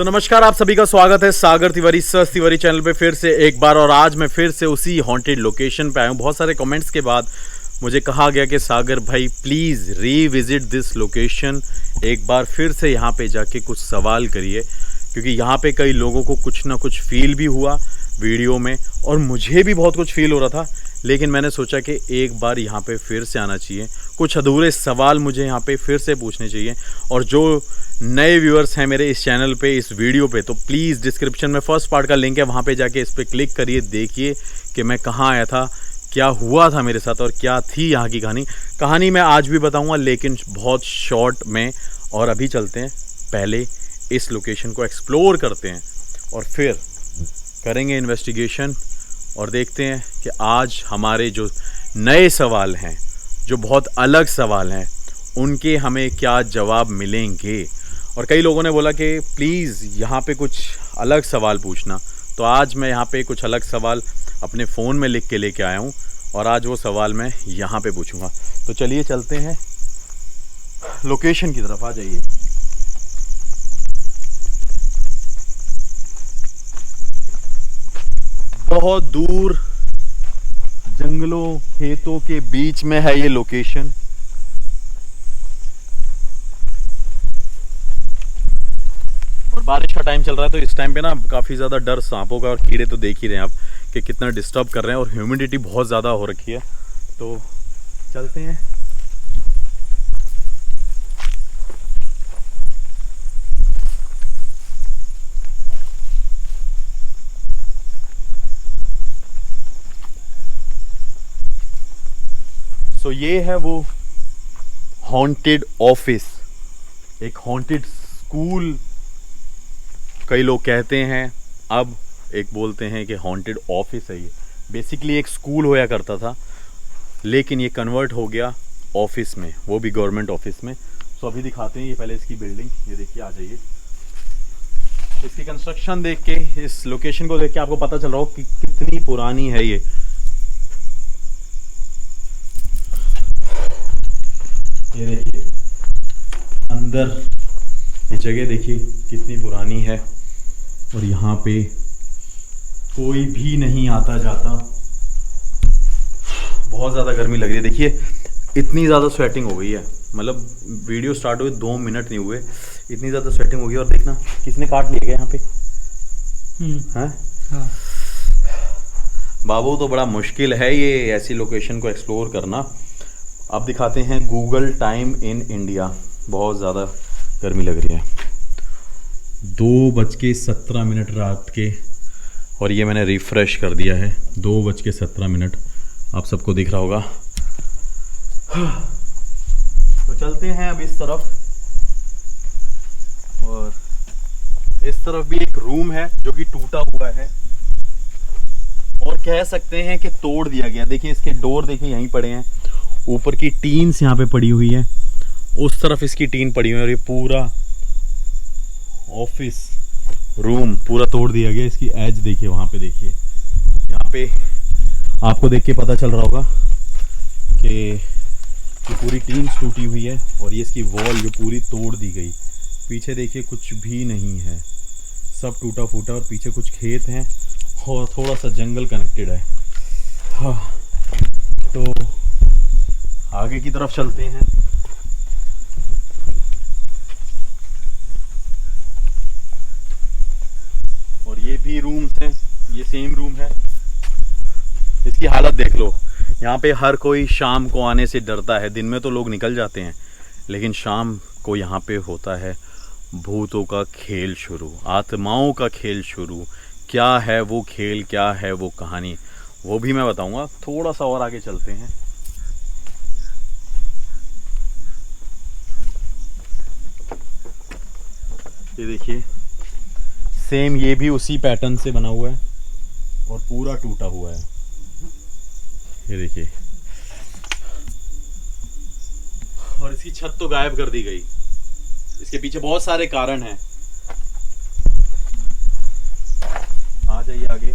नमस्कार, आप सभी का स्वागत है सागर तिवारी सर्च तिवारी चैनल पे फिर से एक बार। और आज मैं फिर से उसी हॉन्टेड लोकेशन पे आया हूँ। बहुत सारे कमेंट्स के बाद मुझे कहा गया कि सागर भाई प्लीज़ रीविजिट दिस लोकेशन, एक बार फिर से यहाँ पे जाके कुछ सवाल करिए, क्योंकि यहाँ पे कई लोगों को कुछ ना कुछ फील भी हुआ वीडियो में और मुझे भी बहुत कुछ फील हो रहा था। लेकिन मैंने सोचा कि एक बार यहाँ पे फिर से आना चाहिए, कुछ अधूरे सवाल मुझे यहाँ पे फिर से पूछने चाहिए। और जो नए व्यूअर्स हैं मेरे इस चैनल पे, इस वीडियो पे, तो प्लीज़ डिस्क्रिप्शन में फर्स्ट पार्ट का लिंक है, वहाँ पे जाके इस पर क्लिक करिए, देखिए कि मैं कहाँ आया था, क्या हुआ था मेरे साथ और क्या थी यहाँ की कहानी मैं आज भी बताऊँगा, लेकिन बहुत शॉर्ट में। और अभी चलते हैं, पहले इस लोकेशन को एक्सप्लोर करते हैं और फिर करेंगे इन्वेस्टिगेशन और देखते हैं कि आज हमारे जो नए सवाल हैं, जो बहुत अलग सवाल हैं, उनके हमें क्या जवाब मिलेंगे। और कई लोगों ने बोला कि प्लीज़ यहाँ पे कुछ अलग सवाल पूछना, तो आज मैं यहाँ पे कुछ अलग सवाल अपने फ़ोन में लिख के लेके आया हूँ और आज वो सवाल मैं यहाँ पे पूछूंगा। तो चलिए चलते हैं लोकेशन की तरफ, आ जाइए। बहुत दूर जंगलों खेतों के बीच में है ये लोकेशन। और बारिश का टाइम चल रहा है, तो इस टाइम पे ना काफ़ी ज़्यादा डर सांपों का और कीड़े तो देख ही रहे हैं आप कि कितना डिस्टर्ब कर रहे हैं, और ह्यूमिडिटी बहुत ज़्यादा हो रखी है। तो चलते हैं। तो ये है वो हॉन्टेड ऑफिस, एक हॉन्टेड स्कूल कई लोग कहते हैं, अब एक बोलते हैं कि हॉन्टेड ऑफिस है। ये बेसिकली एक स्कूल होया करता था, लेकिन ये कन्वर्ट हो गया ऑफिस में, वो भी गवर्नमेंट ऑफिस में। तो अभी दिखाते हैं, ये पहले इसकी बिल्डिंग, ये देखिए, आ जाइए। इसकी कंस्ट्रक्शन देख के, इस लोकेशन को देख के आपको पता चल रहा हो कि कितनी पुरानी है ये। ये देखिए अंदर ये जगह देखिए कितनी पुरानी है, और यहाँ पे कोई भी नहीं आता जाता। बहुत ज़्यादा गर्मी लग रही है, देखिए इतनी ज़्यादा स्वेटिंग हो गई है, मतलब वीडियो स्टार्ट हुए 2 मिनट नहीं हुए, इतनी ज़्यादा स्वेटिंग हो गई। और देखना किसने काट लिया गया यहाँ पे, हैं? हाँ। बाबू, तो बड़ा मुश्किल है ये ऐसी लोकेशन को एक्सप्लोर करना। अब दिखाते हैं गूगल टाइम इन इंडिया। बहुत ज़्यादा गर्मी लग रही है। 2:17 रात के, और ये मैंने रिफ़्रेश कर दिया है, 2:17 आप सबको दिख रहा होगा। तो चलते हैं अब इस तरफ, और इस तरफ भी एक रूम है जो कि टूटा हुआ है, और कह सकते हैं कि तोड़ दिया गया। देखिए इसके डोर देखिए यहीं पड़े हैं, ऊपर की टीन्स यहाँ पे पड़ी हुई है, उस तरफ इसकी टीन पड़ी हुई है, और ये पूरा ऑफिस रूम पूरा तोड़ दिया गया। इसकी एज देखिए, वहाँ पे देखिए, यहाँ पे आपको देख के पता चल रहा होगा कि ये पूरी टीन्स टूटी हुई है, और ये इसकी वॉल जो पूरी तोड़ दी गई। पीछे देखिए कुछ भी नहीं है, सब टूटा फूटा, और पीछे कुछ खेत हैं और थोड़ा सा जंगल कनेक्टेड है। हाँ, तो आगे की तरफ चलते हैं। और ये भी रूम्स हैं, ये सेम रूम है। इसकी हालत देख लो, यहाँ पे हर कोई शाम को आने से डरता है। दिन में तो लोग निकल जाते हैं, लेकिन शाम को यहाँ पे होता है भूतों का खेल शुरू, आत्माओं का खेल शुरू। क्या है वो खेल, क्या है वो कहानी, वो भी मैं बताऊंगा। थोड़ा सा और आगे चलते हैं। ये देखिए सेम, ये भी उसी पैटर्न से बना हुआ है और पूरा टूटा हुआ है। ये देखिए, और इसकी छत तो गायब कर दी गई। इसके पीछे बहुत सारे कारण हैं। आ जाइए आगे।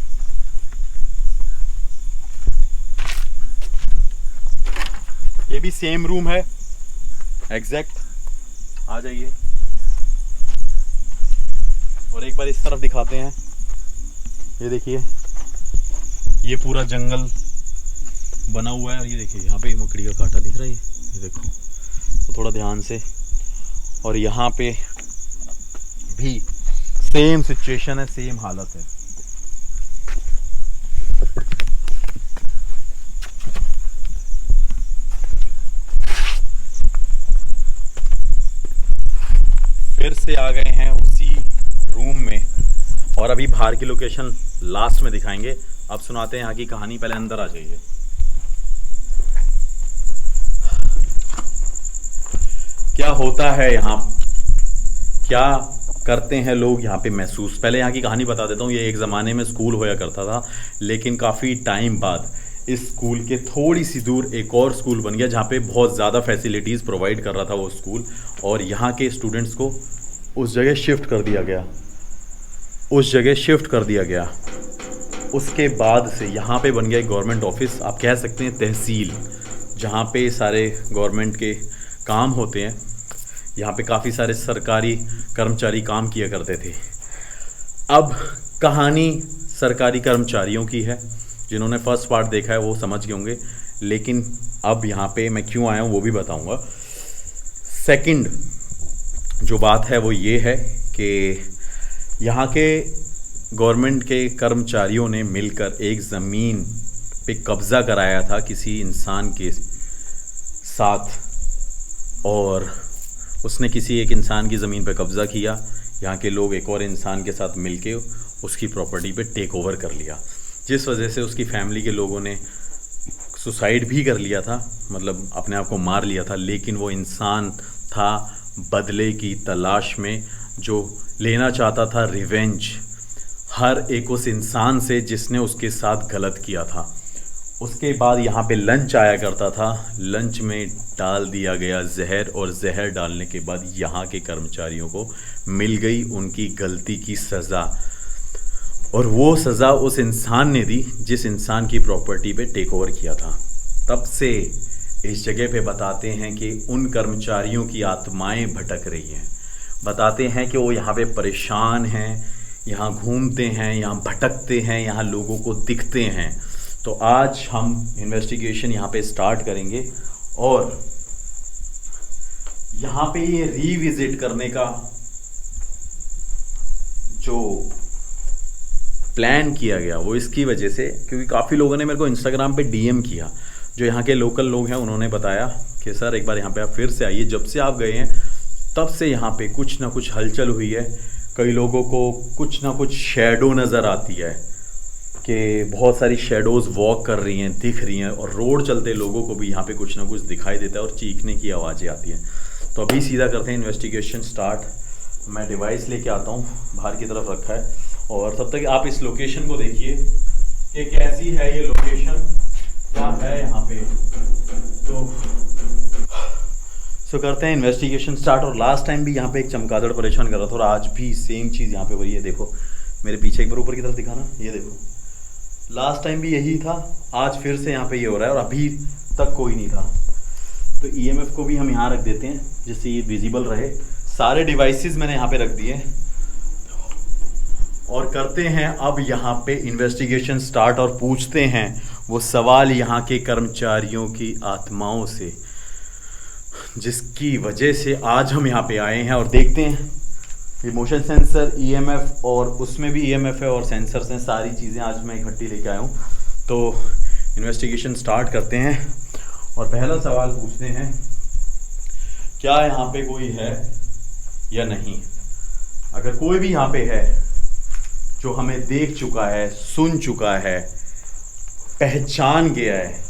ये भी सेम रूम है एग्जैक्ट। आ जाइए और एक बार इस तरफ दिखाते हैं। ये देखिए ये पूरा जंगल बना हुआ है और ये देखिए यहाँ पे मकड़ी का कांटा दिख रहा है, ये देखो तो थोड़ा ध्यान से। और यहाँ पे भी सेम सिचुएशन है, सेम हालत है। फिर से आ गए हैं उसी रूम में और अभी बाहर की लोकेशन लास्ट में दिखाएंगे। अब सुनाते हैं यहाँ की कहानी, पहले अंदर आ जाइए। क्या होता है यहाँ, क्या करते हैं लोग यहाँ पे महसूस। पहले यहाँ की कहानी बता देता हूँ। ये एक ज़माने में स्कूल होया करता था, लेकिन काफ़ी टाइम बाद इस स्कूल के थोड़ी सी दूर एक और स्कूल बन गया जहाँ पे बहुत ज़्यादा फैसिलिटीज़ प्रोवाइड कर रहा था वो स्कूल, और यहाँ के स्टूडेंट्स को उस जगह शिफ्ट कर दिया गया, उस जगह शिफ्ट कर दिया गया। उसके बाद से यहाँ पे बन गया एक गवर्नमेंट ऑफिस, आप कह सकते हैं तहसील, जहाँ पे सारे गवर्नमेंट के काम होते हैं। यहाँ पे काफ़ी सारे सरकारी कर्मचारी काम किया करते थे। अब कहानी सरकारी कर्मचारियों की है, जिन्होंने फर्स्ट पार्ट देखा है वो समझ गए होंगे, लेकिन अब यहाँ पे मैं क्यों आया हूँ वो भी बताऊँगा। सेकंड जो बात है वो ये है कि यहाँ के गवर्नमेंट के कर्मचारियों ने मिलकर एक ज़मीन पे कब्ज़ा कराया था किसी इंसान के साथ, और उसने किसी एक इंसान की ज़मीन पे कब्ज़ा किया। यहाँ के लोग एक और इंसान के साथ मिलके उसकी प्रॉपर्टी पे टेक ओवर कर लिया, जिस वजह से उसकी फैमिली के लोगों ने सुसाइड भी कर लिया था, मतलब अपने आप को मार लिया था। लेकिन वो इंसान था बदले की तलाश में, जो लेना चाहता था रिवेंज हर एक उस इंसान से जिसने उसके साथ गलत किया था। उसके बाद यहाँ पे लंच आया करता था, लंच में डाल दिया गया जहर, और जहर डालने के बाद यहाँ के कर्मचारियों को मिल गई उनकी गलती की सज़ा, और वो सज़ा उस इंसान ने दी जिस इंसान की प्रॉपर्टी पे टेक ओवर किया था। तब से इस जगह पे बताते हैं कि उन कर्मचारियों की आत्माएं भटक रही हैं, बताते हैं कि वो यहाँ पे परेशान हैं, यहाँ घूमते हैं, यहाँ भटकते हैं, यहाँ लोगों को दिखते हैं। तो आज हम इन्वेस्टिगेशन यहाँ पे स्टार्ट करेंगे, और यहाँ पे ये रीविजिट करने का जो प्लान किया गया वो इसकी वजह से, क्योंकि काफ़ी लोगों ने मेरे को इंस्टाग्राम पे डीएम किया, जो यहाँ के लोकल लोग हैं, उन्होंने बताया कि सर एक बार यहाँ पे आप फिर से आइए। जब से आप गए हैं तब से यहाँ पे कुछ ना कुछ हलचल हुई है, कई लोगों को कुछ ना कुछ शैडो नज़र आती है कि बहुत सारी शैडोज़ वॉक कर रही हैं, दिख रही हैं, और रोड चलते लोगों को भी यहाँ पे कुछ ना कुछ दिखाई देता है और चीखने की आवाज़ें आती हैं। तो अभी सीधा करते हैं इन्वेस्टिगेशन स्टार्ट। मैं डिवाइस लेके आता हूँ, बाहर की तरफ रखा है, और तब तक आप इस लोकेशन को देखिए कि कैसी है ये लोकेशन, क्या है यहाँ पे। तो करते हैं इन्वेस्टिगेशन स्टार्ट। और लास्ट टाइम भी यहाँ पे एक चमगादड़ परेशान कर रहा था, और आज भी सेम चीज़ यहाँ पे हो रही है। देखो मेरे पीछे एक बार ऊपर की तरफ दिखाना, ये देखो लास्ट टाइम भी यही था, आज फिर से यहाँ पे ये हो रहा है, और अभी तक कोई नहीं था। तो ईएमएफ को भी हम यहाँ रख देते हैं जिससे ये विजिबल रहे। सारे डिवाइसेस मैंने यहाँ पे रख दिए, और करते हैं अब यहाँ पे इन्वेस्टिगेशन स्टार्ट, और पूछते हैं वो सवाल यहाँ के कर्मचारियों की आत्माओं से, जिसकी वजह से आज हम यहाँ पे आए हैं। और देखते हैं ये मोशन सेंसर, ईएमएफ, और उसमें भी ईएमएफ है और सेंसर्स हैं, सारी चीज़ें आज मैं इकट्ठी लेके आया हूँ। तो इन्वेस्टिगेशन स्टार्ट करते हैं, और पहला सवाल पूछते हैं, क्या यहाँ पे कोई है या नहीं। अगर कोई भी यहाँ पे है जो हमें देख चुका है, सुन चुका है, पहचान गया है,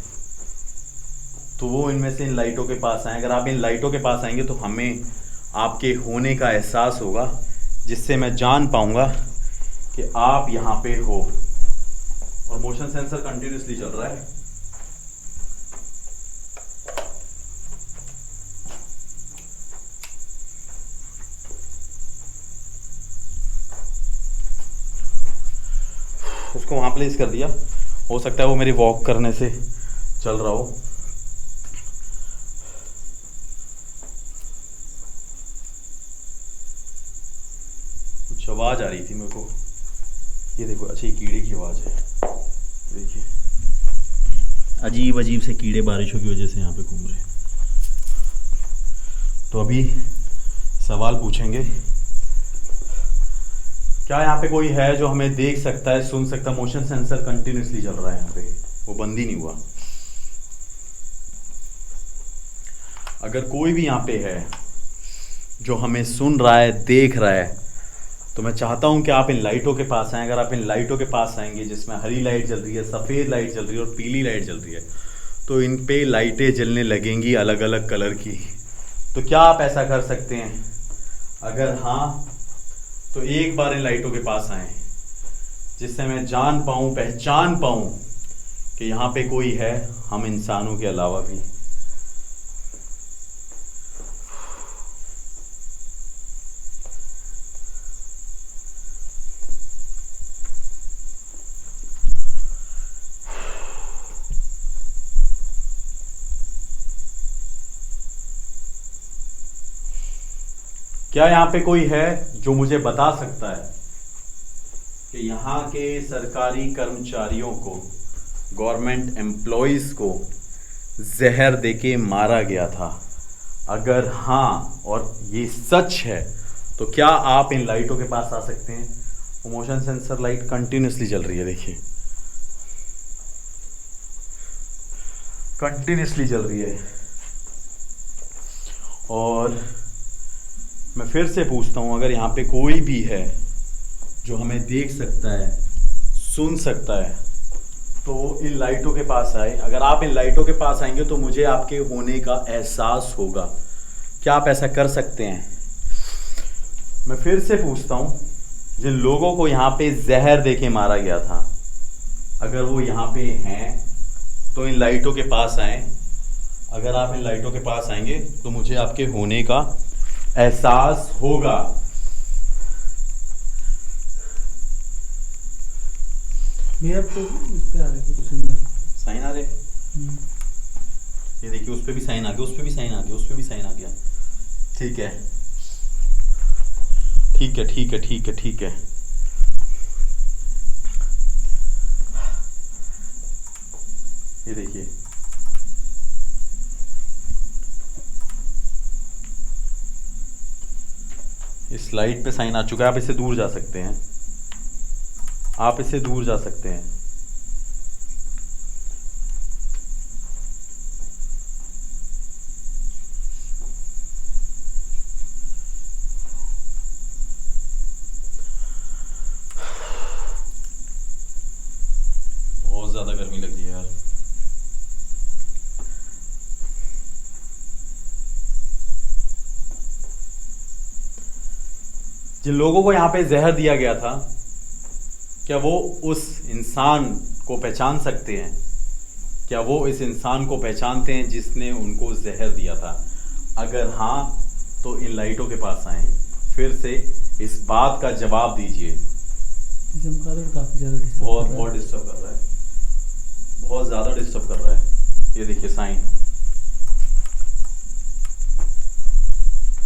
तो वो इनमें से इन लाइटों के पास आए। अगर आप इन लाइटों के पास आएंगे तो हमें आपके होने का एहसास होगा, जिससे मैं जान पाऊंगा कि आप यहाँ पे हो। और मोशन सेंसर कंटिन्यूसली चल रहा है। उसको वहां प्लेस कर दिया, हो सकता है वो मेरी वॉक करने से चल रहा हो। आवाज़ आ रही थी मेरे को, ये देखो। अच्छा, ये कीड़े की आवाज़ है, देखिए अजीब अजीब से कीड़े बारिशों की वजह से यहाँ पे घूम रहे हैं। तो अभी सवाल पूछेंगे, क्या यहाँ पे कोई है जो हमें देख सकता है, सुन सकता है? मोशन सेंसर कंटिन्यूसली चल रहा है यहाँ पे, वो बंद ही नहीं हुआ। अगर कोई भी यहाँ पे है जो हमें सुन रहा है, देख रहा है, तो मैं चाहता हूँ कि आप इन लाइटों के पास आएँ। अगर आप इन लाइटों के पास आएंगे, जिसमें हरी लाइट जल रही है, सफ़ेद लाइट जल रही है और पीली लाइट जल रही है, तो इन पे लाइटें जलने लगेंगी अलग अलग कलर की। तो क्या आप ऐसा कर सकते हैं? अगर हाँ, तो एक बार इन लाइटों के पास आए, जिससे मैं जान पाऊँ, पहचान पाऊँ कि यहाँ पे कोई है हम इंसानों के अलावा भी। क्या यहाँ पे कोई है जो मुझे बता सकता है कि यहाँ के सरकारी कर्मचारियों को, गवर्नमेंट एम्प्लॉयज को जहर देके मारा गया था? अगर हाँ और ये सच है, तो क्या आप इन लाइटों के पास आ सकते हैं? मोशन सेंसर लाइट कंटिन्यूसली चल रही है, देखिए कंटिन्यूसली चल रही है। और मैं फिर से पूछता हूँ, अगर यहाँ पे कोई भी है जो हमें देख सकता है, सुन सकता है, तो इन लाइटों के पास आए। अगर आप इन लाइटों के पास आएंगे तो मुझे आपके होने का एहसास होगा। क्या आप ऐसा कर सकते हैं? मैं फिर से पूछता हूँ, जिन लोगों को यहाँ पे जहर देके मारा गया था, अगर वो यहाँ पे हैं तो इन लाइटों के पास आए। अगर आप इन लाइटों के पास आएंगे तो मुझे आपके होने का एहसास होगा। मेरा तो उस पे आ रहे कुछ साइन आ रहे। ये देखिए, उस पे भी साइन आ गया, उस पे भी साइन आ गया, उस पे भी साइन आ गया। ठीक है, ठीक है, ठीक है, ठीक है, ठीक है। ये देखिए, इस लाइट पे साइन आ चुका है। आप इससे दूर जा सकते हैं, आप इससे दूर जा सकते हैं। बहुत ज्यादा गर्मी लग रही है यार। जिन लोगों को यहाँ पे जहर दिया गया था, क्या वो उस इंसान को पहचान सकते हैं? क्या वो इस इंसान को पहचानते हैं जिसने उनको जहर दिया था? अगर हाँ, तो इन लाइटों के पास आए, फिर से इस बात का जवाब दीजिए। काफी ज्यादा बहुत डिस्टर्ब कर रहा है, बहुत ज्यादा डिस्टर्ब कर रहा है। ये देखिए साइन,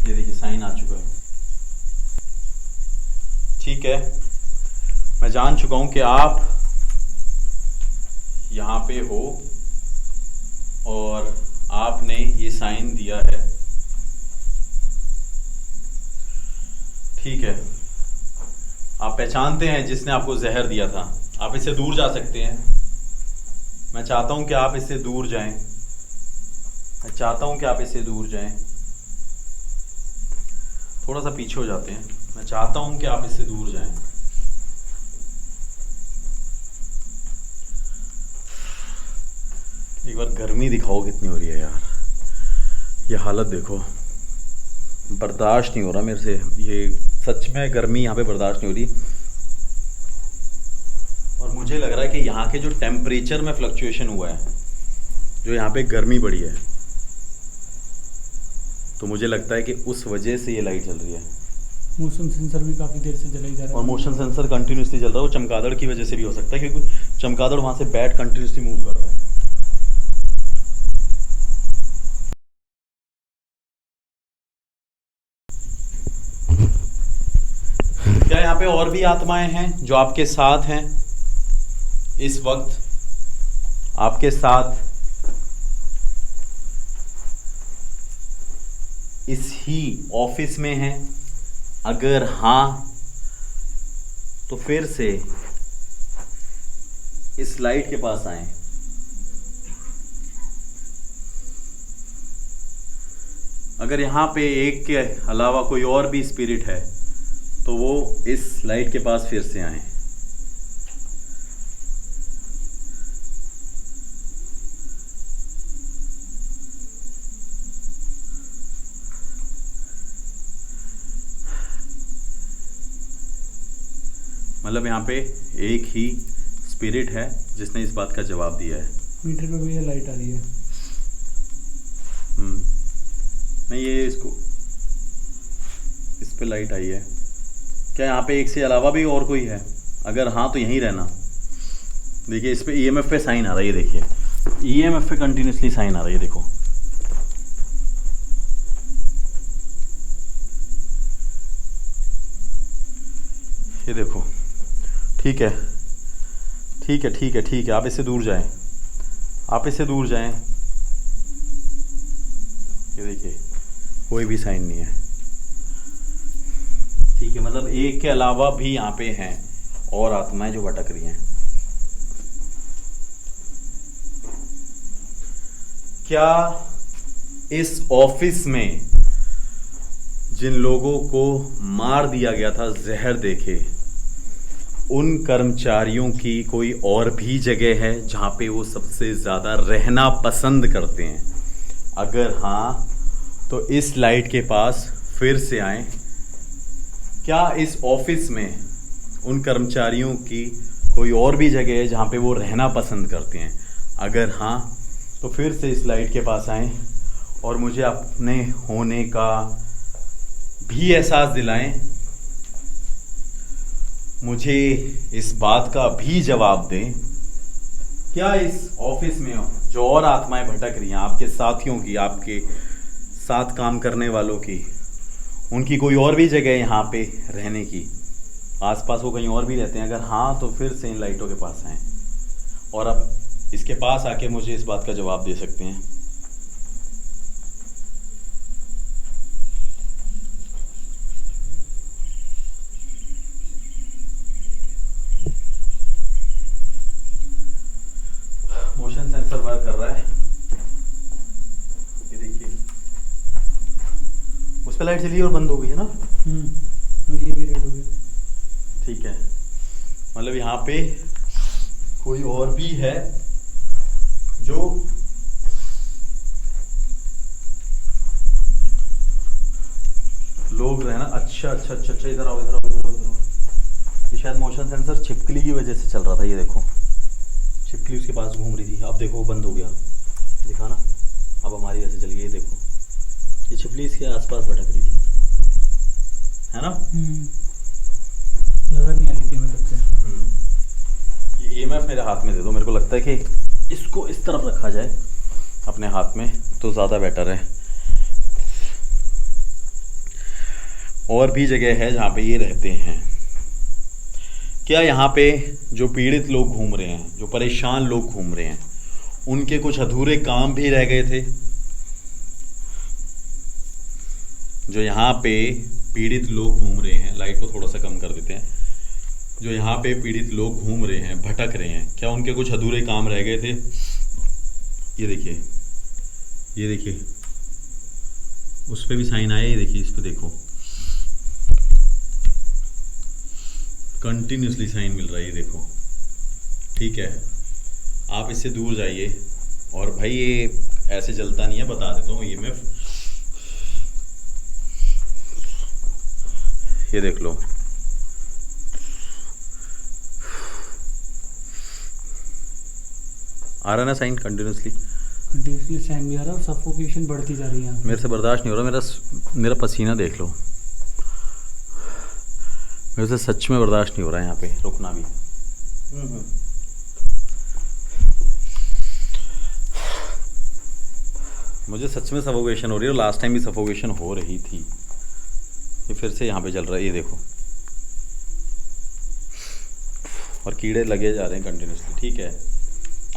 ये देखिए साइन आ चुका है। ठीक है, मैं जान चुका हूं कि आप यहाँ पे हो और आपने ये साइन दिया है। ठीक है, आप पहचानते हैं जिसने आपको जहर दिया था। आप इससे दूर जा सकते हैं। मैं चाहता हूं कि आप इससे दूर जाएं। मैं चाहता हूं कि आप इससे दूर जाएं। थोड़ा सा पीछे हो जाते हैं। मैं चाहता हूं कि आप इससे दूर जाएं। एक बार गर्मी दिखाओ कितनी हो रही है यार। ये हालत देखो, बर्दाश्त नहीं हो रहा मेरे से। ये सच में गर्मी यहाँ पे बर्दाश्त नहीं हो रही। और मुझे लग रहा है कि यहाँ के जो टेम्परेचर में फ्लक्चुएशन हुआ है, जो यहाँ पे गर्मी बढ़ी है, तो मुझे लगता है कि उस वजह से ये लाइट चल रही है। मोशन सेंसर भी काफी देर से जला ही जा रहा है और मोशन सेंसर कंटिन्यूसली चल रहा है। वो चमगादड़ की वजह से भी हो सकता है, क्योंकि चमगादड़ वहां से बैट कंटिन्यूसली मूव कर रहा है। क्या यहाँ पे भी आत्माएं हैं जो आपके साथ हैं इस वक्त, आपके साथ इस ही ऑफिस में हैं? अगर हाँ तो फिर से इस लाइट के पास आए। अगर यहाँ पे एक के अलावा कोई और भी स्पिरिट है तो वो इस लाइट के पास फिर से आए। मतलब यहाँ पे एक ही स्पिरिट है जिसने इस बात का जवाब दिया है। मीटर पे भी ये लाइट आ रही है। नहीं, ये इसको इस पे लाइट आई है। क्या यहाँ पे एक से अलावा भी और कोई है? अगर हाँ तो यहीं रहना। देखिए इस पे ईएमएफ पे साइन आ रहा है, ये देखिए ईएमएफ पे कंटिन्यूसली साइन आ रहा है, ये देखो। ये देखो, ठीक है ठीक है ठीक है ठीक है, आप इससे दूर जाएं, आप इससे दूर जाएं। ये देखिए कोई भी साइन नहीं है, ठीक है। मतलब एक के अलावा भी यहाँ पे हैं और आत्माएं जो भटक रही हैं। क्या इस ऑफिस में जिन लोगों को मार दिया गया था जहर देके, उन कर्मचारियों की कोई और भी जगह है जहाँ पे वो सबसे ज़्यादा रहना पसंद करते हैं? अगर हाँ तो इस लाइट के पास फिर से आएं। क्या इस ऑफिस में उन कर्मचारियों की कोई और भी जगह है जहाँ पे वो रहना पसंद करते हैं? अगर हाँ तो फिर से इस लाइट के पास आएं और मुझे अपने होने का भी एहसास दिलाएं। मुझे इस बात का भी जवाब दें, क्या इस ऑफिस में जो और आत्माएं भटक रही हैं, आपके साथियों की, आपके साथ काम करने वालों की, उनकी कोई और भी जगह यहाँ पे रहने की? आसपास वो कहीं और भी रहते हैं? अगर हाँ तो फिर से इन लाइटों के पास आएं और अब इसके पास आके मुझे इस बात का जवाब दे सकते हैं। मोशन सेंसर वर्क कर रहा है, ये देखिए उस पर लाइट चली और बंद हो गई है ना। ये भी रेड हो गया। ठीक है, मतलब यहाँ पे कोई और भी है जो लोग रहना। अच्छा अच्छा अच्छा अच्छा, इधर आओ इधर आओ इधर आओ इधर आओ। ये शायद मोशन सेंसर छिपकली की वजह से चल रहा था। ये देखो छिपकली उसके पास घूम रही थी, अब देखो बंद हो गया, दिखा ना, अब हमारी वजह से चल गई। ये देखो ये छिपकली इसके आसपास भटक रही थी, है ना। नजर नहीं आ रही थी मैं तब से। ये ईएमएफ मेरे हाथ में दे दो, मेरे को लगता है कि इसको इस तरफ रखा जाए अपने हाथ में तो ज़्यादा बेटर है। और भी जगह है जहाँ पे ये रहते हैं। क्या यहाँ पे जो पीड़ित लोग घूम रहे हैं, जो परेशान लोग घूम रहे हैं, उनके कुछ अधूरे काम भी रह गए थे? जो यहाँ पे पीड़ित लोग घूम रहे हैं, लाइट को थोड़ा सा कम कर देते हैं, जो यहाँ पे पीड़ित लोग घूम रहे हैं, भटक रहे हैं, क्या उनके कुछ अधूरे काम रह गए थे? ये देखिए, ये देखिए उस पे भी साइन आया, ये देखिए इस पे देखो कंटिन्यूसली साइन मिल रहा है, ये देखो। ठीक है, आप इससे दूर जाइए। और भाई ये ऐसे जलता नहीं है, बता देता हूँ। ये देख लो, आ रहा ना साइन कंटिन्यूसली साइन भी आ रहा है और सफोकेशन बढ़ती जा रही है। मेरे से बर्दाश्त नहीं हो रहा, मेरा पसीना देख लो, मेरे से सच में बर्दाश्त नहीं हो रहा है यहाँ पे रुकना भी। मुझे सच में सफोकेशन हो रही है, और लास्ट टाइम भी सफोकेशन हो रही थी। ये फिर से यहाँ पे चल रहा है, ये देखो और कीड़े लगे जा रहे हैं कंटिन्यूसली। ठीक है,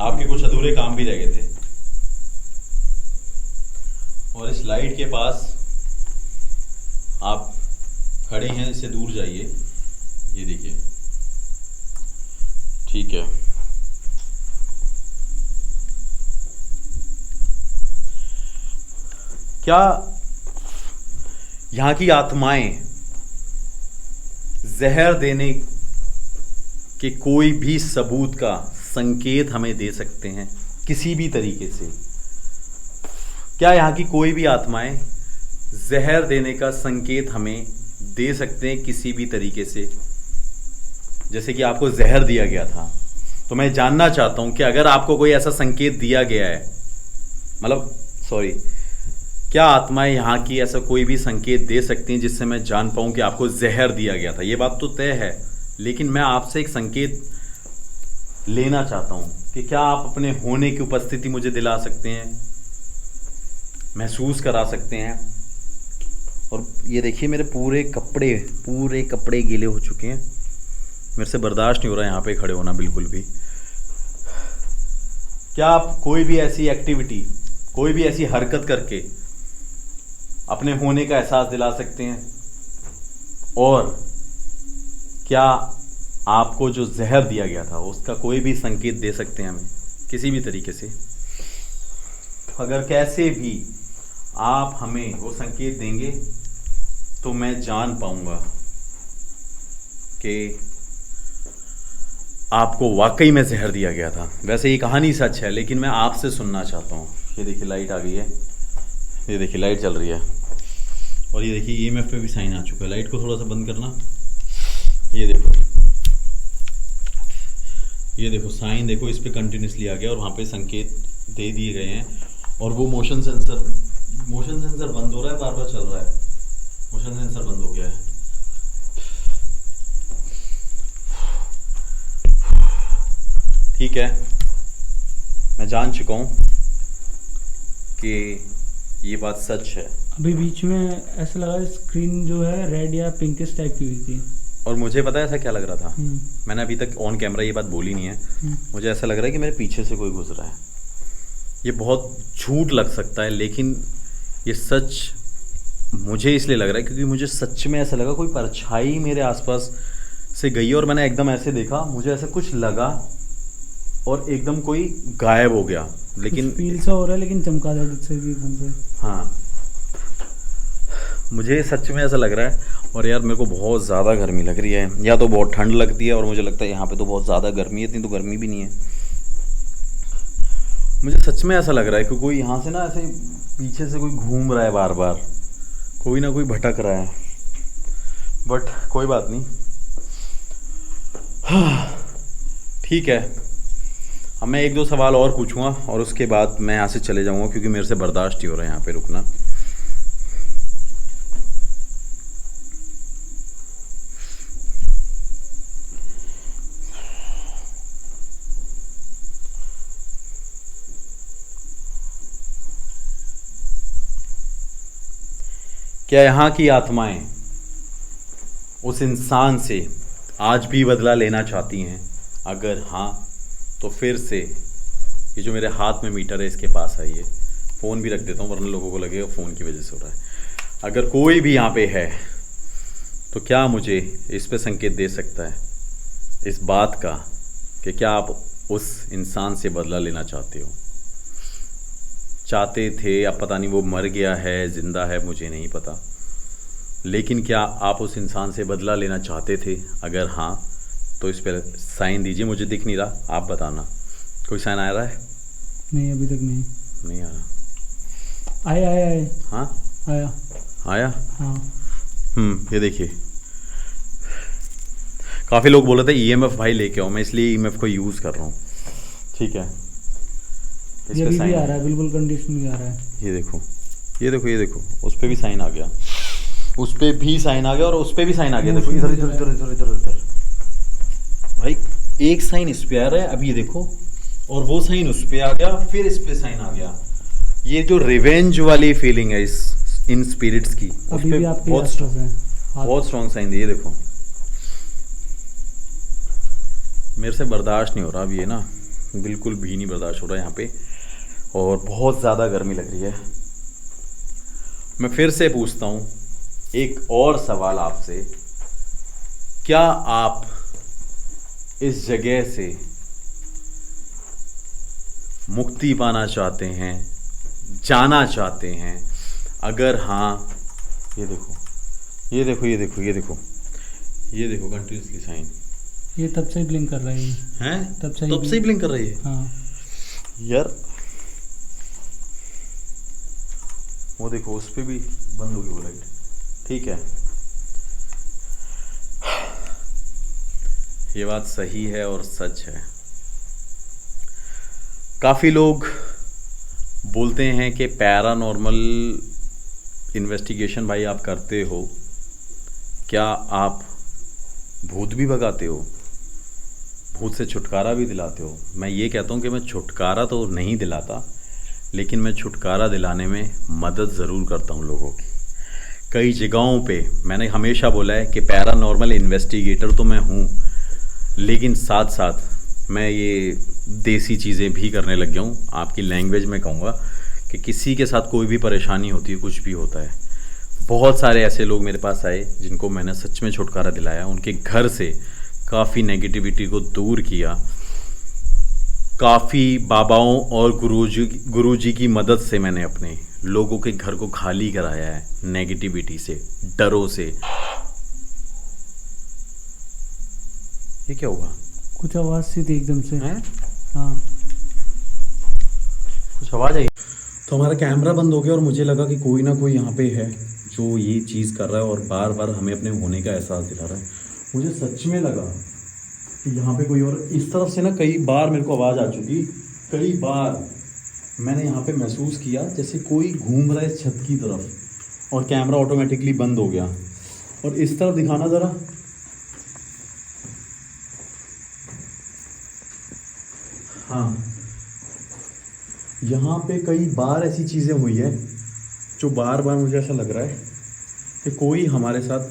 आपके कुछ अधूरे काम भी रह गए थे। और इस लाइट के पास आप खड़े हैं, इससे दूर जाइए, ये देखिए। ठीक है, क्या यहाँ की आत्माएं जहर देने के कोई भी सबूत का संकेत हमें दे सकते हैं किसी भी तरीके से? क्या यहाँ की कोई भी आत्माएं जहर देने का संकेत हमें दे सकते हैं किसी भी तरीके से? जैसे कि आपको जहर दिया गया था, तो मैं जानना चाहता हूं कि अगर आपको कोई ऐसा संकेत दिया गया है, मतलब सॉरी, क्या आत्माएं यहाँ की ऐसा कोई भी संकेत दे सकती हैं जिससे मैं जान पाऊं कि आपको जहर दिया गया था? ये बात तो तय है, लेकिन मैं आपसे एक संकेत लेना चाहता हूं कि क्या आप अपने होने की उपस्थिति मुझे दिला सकते हैं, महसूस करा सकते हैं? और ये देखिए, मेरे पूरे कपड़े गीले हो चुके हैं, मेरे से बर्दाश्त नहीं हो रहा यहाँ पे खड़े होना बिल्कुल भी। क्या आप कोई भी ऐसी एक्टिविटी, कोई भी ऐसी हरकत करके अपने होने का एहसास दिला सकते हैं? और क्या आपको जो जहर दिया गया था उसका कोई भी संकेत दे सकते हैं हमें किसी भी तरीके से? अगर कैसे भी आप हमें वो संकेत देंगे तो मैं जान पाऊंगा कि आपको वाकई में जहर दिया गया था। वैसे ये कहानी सच है, लेकिन मैं आपसे सुनना चाहता हूँ। ये देखिए लाइट आ गई है, ये देखिए लाइट चल रही है, और ये देखिए ईएमएफ पे भी साइन आ चुका है। लाइट को थोड़ा सा बंद करना, ये देखो, ये देखो साइन देखो, इस पे कंटिन्यूसली आ गया और वहाँ पे संकेत दे दिए गए हैं। और वो मोशन सेंसर बंद हो रहा है, बार बार चल रहा है, मोशन सेंसर बंद हो गया है। ठीक है, मैं जान चुका हूँ कि ये बात सच है। अभी बीच में ऐसा लगा स्क्रीन जो है रेड या पिंकिश टाइप की हुई थी, और मुझे पता है ऐसा क्या लग रहा था। मैंने अभी तक ऑन कैमरा ये बात बोली नहीं है। मुझे ऐसा लग रहा है कि मेरे पीछे से कोई गुजरा है। ये बहुत झूठ लग सकता है, लेकिन ये सच मुझे इसलिए लग रहा है क्योंकि मुझे सच में ऐसा लगा कोई परछाई मेरे आसपास से गई और मैंने एकदम ऐसे देखा, मुझे ऐसा कुछ लगा और एकदम कोई गायब हो गया। लेकिन फील सा हो रहा है, लेकिन चमगादड़ से भी एकदम से। हाँ, मुझे सच में ऐसा लग रहा है। और यार मेरे को बहुत ज़्यादा गर्मी लग रही है, या तो बहुत ठंड लगती है और मुझे लगता है यहाँ पे तो बहुत ज़्यादा गर्मी है, इतनी तो गर्मी भी नहीं है। मुझे सच में ऐसा लग रहा है कि कोई यहाँ से ना ऐसे पीछे से कोई घूम रहा है, बार बार कोई ना कोई भटक रहा है। बट कोई बात नहीं, ठीक है। अब मैं एक दो सवाल और पूछूंगा और उसके बाद मैं यहाँ से चले जाऊंगा, क्योंकि मेरे से बर्दाश्त नहीं हो रहा है यहाँ पे रुकना। क्या यहाँ की आत्माएं उस इंसान से आज भी बदला लेना चाहती हैं? अगर हाँ, तो फिर से ये जो मेरे हाथ में मीटर है इसके पास आइए। फ़ोन भी रख देता हूँ, वरना लोगों को लगेगा फ़ोन की वजह से हो रहा है। अगर कोई भी यहाँ पे है तो क्या मुझे इस पे संकेत दे सकता है इस बात का कि क्या आप उस इंसान से बदला लेना चाहते हो? चाहते थे, अब पता नहीं वो मर गया है, जिंदा है, मुझे नहीं पता, लेकिन क्या आप उस इंसान से बदला लेना चाहते थे? अगर हाँ, तो इस पर साइन दीजिए। मुझे दिख नहीं रहा, आप बताना। कोई साइन आ रहा है? नहीं, अभी तक नहीं आ रहा। आया। हाँ आया। हाँ। ये देखिए, काफ़ी लोग बोल रहे थे ईएमएफ भाई लेके आओ, मैं इसलिए ईएमएफ को यूज़ कर रहा हूँ। ठीक है, ये भी आ रहा है, बिल्कुल कंडीशन भी आ रहा है। ये देखो, उस पर भी साइन आ गया, उस पर भी साइन आ गया और उस पर भी साइन आ गया। देखो इधर भाई, एक साइन इस पे आ रहा है, अब ये देखो, और वो साइन उस पे आ गया, फिर इस पे साइन आ गया। ये जो रिवेंज वाली फीलिंग है इस इन स्पिरिट्स की, उस पे बहुत स्ट्रॉन्ग साइन दिए। देखो मेरे से बर्दाश्त नहीं हो रहा अब ये ना, बिल्कुल भी नहीं बर्दाश्त हो रहा यहाँ पे, और बहुत ज़्यादा गर्मी लग रही है। मैं फिर से पूछता हूँ एक और सवाल आपसे, क्या आप इस जगह से मुक्ति पाना चाहते हैं, जाना चाहते हैं? अगर हाँ, ये देखो ये देखो ये देखो ये देखो ये देखो कंटिन्यूसली साइन, ये तब से ही ब्लिंक कर रही है। हैं? तब से ही ब्लिंक कर रही है। हाँ यार वो देखो उस पे भी बंद हो गई वो लाइट। ठीक है, ये बात सही है और सच है। काफ़ी लोग बोलते हैं कि पैरानॉर्मल इन्वेस्टिगेशन भाई आप करते हो, क्या आप भूत भी भगाते हो, भूत से छुटकारा भी दिलाते हो? मैं ये कहता हूँ कि मैं छुटकारा तो नहीं दिलाता, लेकिन मैं छुटकारा दिलाने में मदद ज़रूर करता हूँ लोगों की। कई जगहों पे मैंने हमेशा बोला है कि पैरानॉर्मल इन्वेस्टिगेटर तो मैं हूँ, लेकिन साथ साथ मैं ये देसी चीज़ें भी करने लग गया हूँ। आपकी लैंग्वेज में कहूँगा कि किसी के साथ कोई भी परेशानी होती है, कुछ भी होता है, बहुत सारे ऐसे लोग मेरे पास आए जिनको मैंने सच में छुटकारा दिलाया, उनके घर से काफ़ी नेगेटिविटी को दूर किया। काफ़ी बाबाओं और गुरुजी की मदद से मैंने अपने लोगों के घर को खाली कराया है नेगेटिविटी से, डरों से। ये क्या हुआ? कुछ आवाज़ सी थी एकदम से। हैं? हाँ कुछ आवाज़ आई तो हमारा कैमरा बंद हो गया और मुझे लगा कि कोई ना कोई यहाँ पे है जो ये चीज़ कर रहा है और बार बार हमें अपने होने का एहसास दिला रहा है। मुझे सच में लगा कि यहाँ पे कोई और, इस तरफ से ना कई बार मेरे को आवाज़ आ चुकी, कई बार मैंने यहाँ पे महसूस किया जैसे कोई घूम रहा है छत की तरफ, और कैमरा ऑटोमेटिकली बंद हो गया। और इस तरफ दिखाना ज़रा, हाँ, यहाँ पे कई बार ऐसी चीज़ें हुई है जो बार बार मुझे ऐसा लग रहा है कि कोई हमारे साथ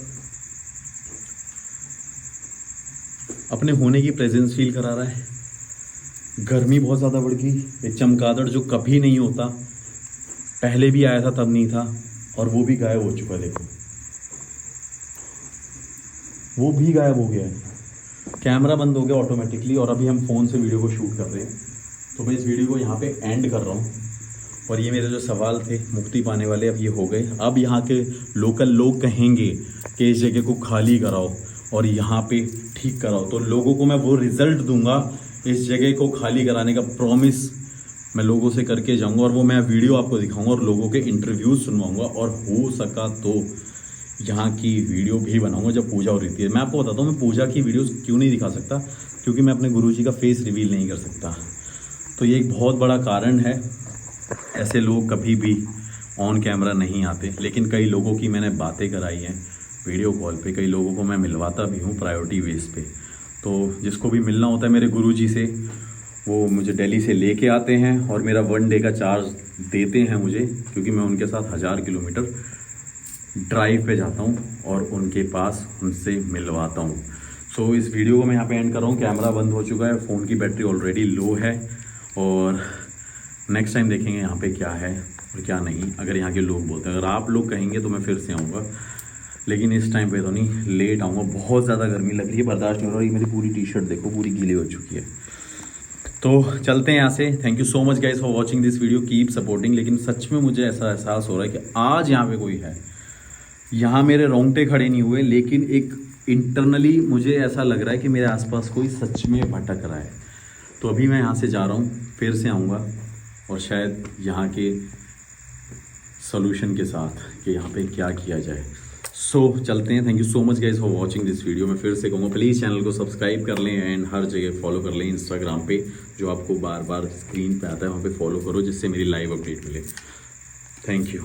अपने होने की प्रेजेंस फील करा रहा है। गर्मी बहुत ज़्यादा बढ़ गई, एक चमगादड़ जो कभी नहीं होता, पहले भी आया था तब नहीं था, और वो भी गायब हो चुका है। देखो वो भी गायब हो गया है, कैमरा बंद हो गया ऑटोमेटिकली, और अभी हम फ़ोन से वीडियो को शूट कर रहे हैं। तो मैं इस वीडियो को यहाँ पे एंड कर रहा हूँ। और ये मेरे जो सवाल थे मुक्ति पाने वाले, अब ये हो गए। अब यहाँ के लोकल लोग कहेंगे कि इस जगह को खाली कराओ और यहाँ पे ठीक कराओ, तो लोगों को मैं वो रिज़ल्ट दूंगा, इस जगह को खाली कराने का प्रॉमिस मैं लोगों से करके जाऊँगा, और वो मैं वीडियो आपको दिखाऊँगा और लोगों के इंटरव्यूज़ सुनवाऊँगा, और हो सका तो यहाँ की वीडियो भी बनाऊँगा जब पूजा हो रही है। मैं आपको बताता हूँ मैं पूजा की वीडियोज़ क्यों नहीं दिखा सकता, क्योंकि मैं अपने गुरुजी का फेस रिवील नहीं कर सकता। तो ये एक बहुत बड़ा कारण है, ऐसे लोग कभी भी ऑन कैमरा नहीं आते। लेकिन कई लोगों की मैंने बातें कराई हैं वीडियो कॉल पे, कई लोगों को मैं मिलवाता भी हूँ प्रायोरिटी बेस पे। तो जिसको भी मिलना होता है मेरे गुरुजी से, वो मुझे दिल्ली से लेके आते हैं और मेरा 1 डे का चार्ज देते हैं मुझे, क्योंकि मैं उनके साथ 1000 किलोमीटर ड्राइव पे जाता हूँ और उनके पास उनसे मिलवाता हूँ। सो इस वीडियो को मैं यहाँ पे एंड कर रहा हूँ। कैमरा बंद हो चुका है, फ़ोन की बैटरी ऑलरेडी लो है, और नेक्स्ट टाइम देखेंगे यहाँ पे क्या है और क्या नहीं। अगर यहाँ के लोग बोलते हैं, अगर आप लोग कहेंगे तो मैं फिर से आऊँगा, लेकिन इस टाइम पे तो नहीं, लेट आऊँगा। बहुत ज़्यादा गर्मी लग रही है, बर्दाश्त नहीं हो रहा। ये मेरी पूरी टी शर्ट देखो पूरी गीली हो चुकी है। तो चलते हैं यहाँ से। Thank you so much guys for watching this video, keep supporting. लेकिन सच में मुझे ऐसा एहसास हो रहा है कि आज यहाँ पे कोई है। यहाँ मेरे रोंगटे खड़े नहीं हुए, लेकिन एक इंटरनली मुझे ऐसा लग रहा है कि मेरे आसपास कोई सच में भटक रहा है। तो अभी मैं यहाँ से जा रहा हूँ, फिर से आऊँगा, और शायद यहाँ के सॉल्यूशन के साथ कि यहाँ पे क्या किया जाए। सो चलते हैं। Thank you so much guys for watching this video. मैं फिर से कहूँगा प्लीज़ चैनल को सब्सक्राइब कर लें एंड हर जगह फॉलो कर लें। इंस्टाग्राम पे जो आपको बार बार स्क्रीन पे आता है वहाँ पे फॉलो करो, जिससे मेरी लाइव अपडेट मिले। Thank you.